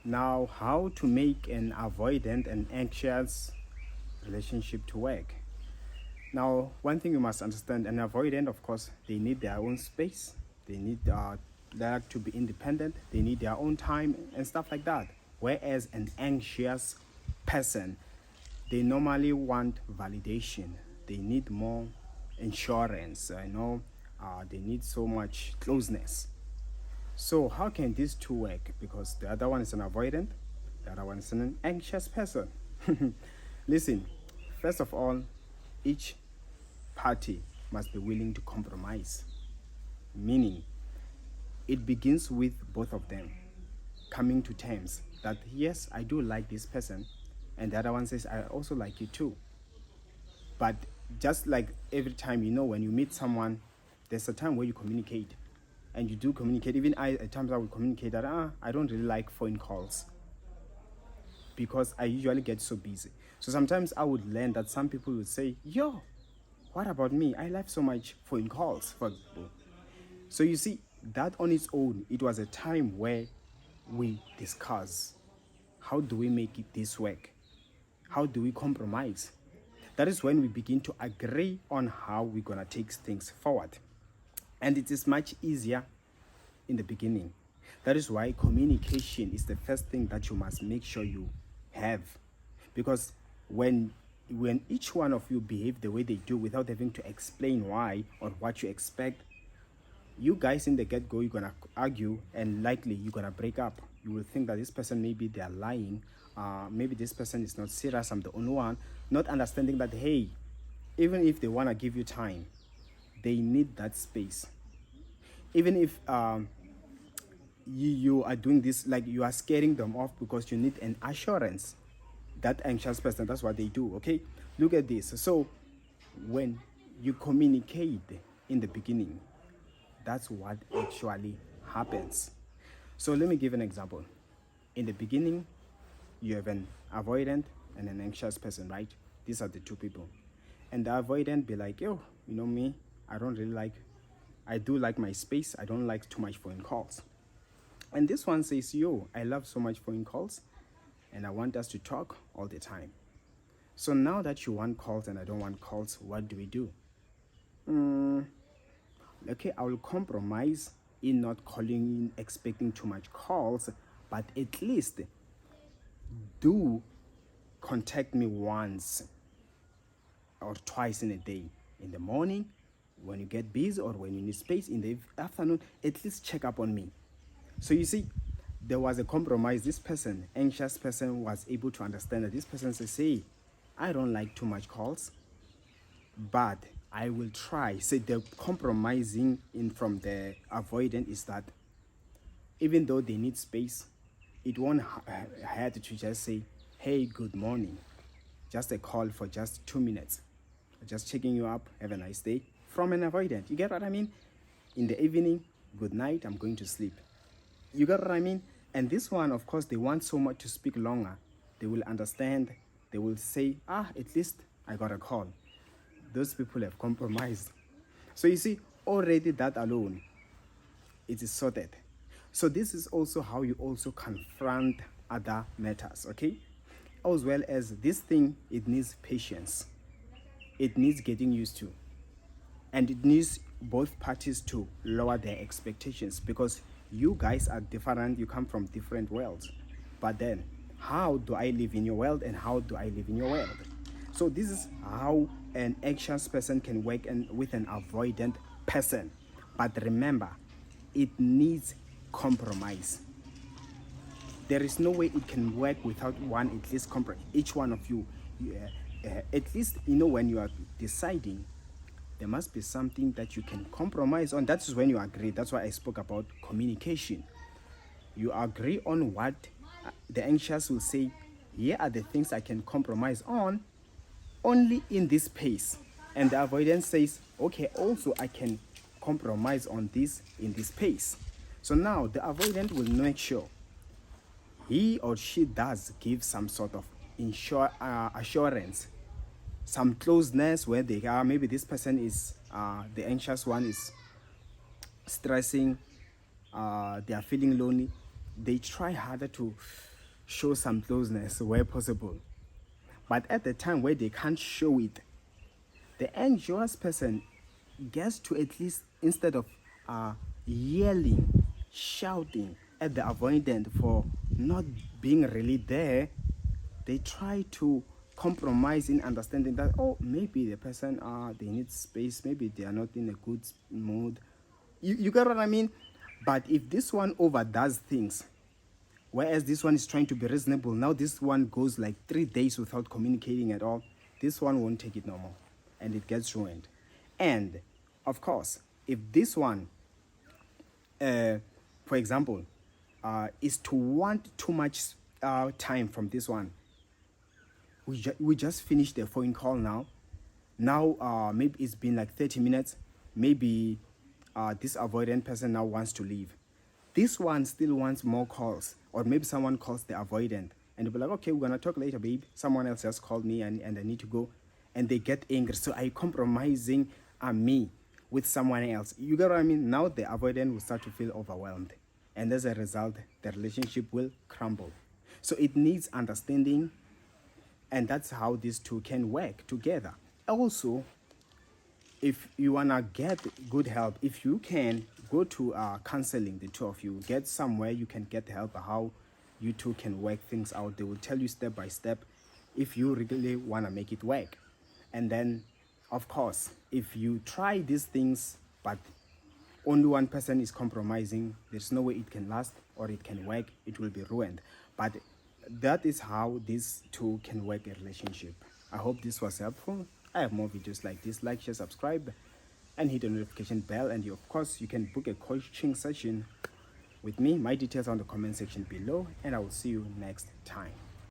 Now, how to make an avoidant and anxious relationship to work? Now, one thing you must understand: an avoidant, of course, they need their own space. They need they like to be independent. They need their own time and stuff like that. Whereas an anxious person, they normally want validation. They need more insurance. They need so much closeness. So how can these two work? Because the other one is an avoidant, the other one is an anxious person. Listen, first of all, each party must be willing to compromise. Meaning, it begins with both of them coming to terms that yes, I do like this person, and the other one says, I also like you too. But just like every time, when you meet someone, there's a time where you communicate. And you do communicate. Even at times I will communicate that I don't really like phone calls because I usually get so busy. So sometimes I would learn that some people would say, yo, what about me? I like so much phone calls, for example. So you see, that on its own, it was a time where we discuss, how do we make this work? How do we compromise? That is when we begin to agree on how we're going to take things forward. And it is much easier in the beginning. That is why communication is the first thing that you must make sure you have. Because when each one of you behave the way they do without having to explain why or what you expect, you guys in the get-go, you're going to argue and likely you're going to break up. You will think that this person, maybe they're lying. Maybe this person is not serious. I'm the only one. Not understanding that, hey, even if they want to give you time, they need that space. Even if you are doing this, like you are scaring them off because you need an assurance. That anxious person, that's what they do, okay? Look at this. So when you communicate in the beginning, that's what actually happens. So let me give an example. In the beginning, you have an avoidant and an anxious person, right? These are the two people. And the avoidant be like, yo, me, I do like my space. I don't like too much phone calls. And this one says, yo, I love so much phone calls and I want us to talk all the time. So now that you want calls and I don't want calls, what do we do? Okay, I will compromise in not calling, expecting too much calls, but at least do contact me once or twice in a day. In the morning, when you get busy, or when you need space in the afternoon, at least check up on me. So you see, there was a compromise. This person, anxious person, was able to understand that this person says, hey, I don't like too much calls, but I will try. So the compromising in from the avoidant is that even though they need space, it won't hurt to just say, hey, good morning. Just a call for just 2 minutes. Just checking you up, have a nice day, from an avoidant. You get what I mean? In the evening, good night, I'm going to sleep. You get what I mean? And this one, of course, they want so much to speak longer. They will understand. They will say, at least I got a call. Those people have compromised. So you see, already that alone, it is sorted. So this is also how you also confront other matters, okay? As well as this thing, it needs patience. It needs getting used to. And it needs both parties to lower their expectations, because you guys are different. You come from different worlds. But then, how do I live in your world and how do I live in your world? So this is how an anxious person can work with an avoidant person. But remember, it needs compromise. There is no way it can work without one at least compromise. Each one of you, at least, when you are deciding, there must be something that you can compromise on. That's when you agree. That's why I spoke about communication. You agree on what the anxious will say, here are the things I can compromise on, only in this pace. And the avoidance says, okay, also I can compromise on this in this pace. So now the avoidant will make sure he or she does give some sort of assurance, some closeness where they are. Maybe this person is, the anxious one is stressing, they are feeling lonely. They try harder to show some closeness where possible. But at the time where they can't show it, the anxious person gets to at least, instead of yelling, shouting at the avoidant for not being really there, they try to compromise in understanding that, oh, maybe the person, they need space, maybe they are not in a good mood. You get what I mean? But if this one overdoes things, whereas this one is trying to be reasonable, now this one goes like 3 days without communicating at all, this one won't take it no more, and it gets ruined. And of course, if this one, for example, is to want too much time from this one, we just finished the phone call now. Now maybe it's been like 30 minutes. Maybe this avoidant person now wants to leave. This one still wants more calls, or maybe someone calls the avoidant and they'll be like, okay, we're gonna talk later, babe. Someone else just called me and I need to go. And they get angry. So are you compromising me with someone else? You get what I mean? Now the avoidant will start to feel overwhelmed. And as a result, the relationship will crumble. So it needs understanding, and that's how these two can work together. Also, if you wanna get good help, if you can go to counseling, the two of you, get somewhere you can get help how you two can work things out. They will tell you step by step if you really wanna make it work. And then, of course, if you try these things but only one person is compromising, there's no way it can last or it can work. It will be ruined. But that is how these two can work a relationship. I hope this was helpful. I have more videos like this. Like, share, subscribe, and hit the notification bell. And of course, you can book a coaching session with me. My details are on the comment section below, and I will see you next time.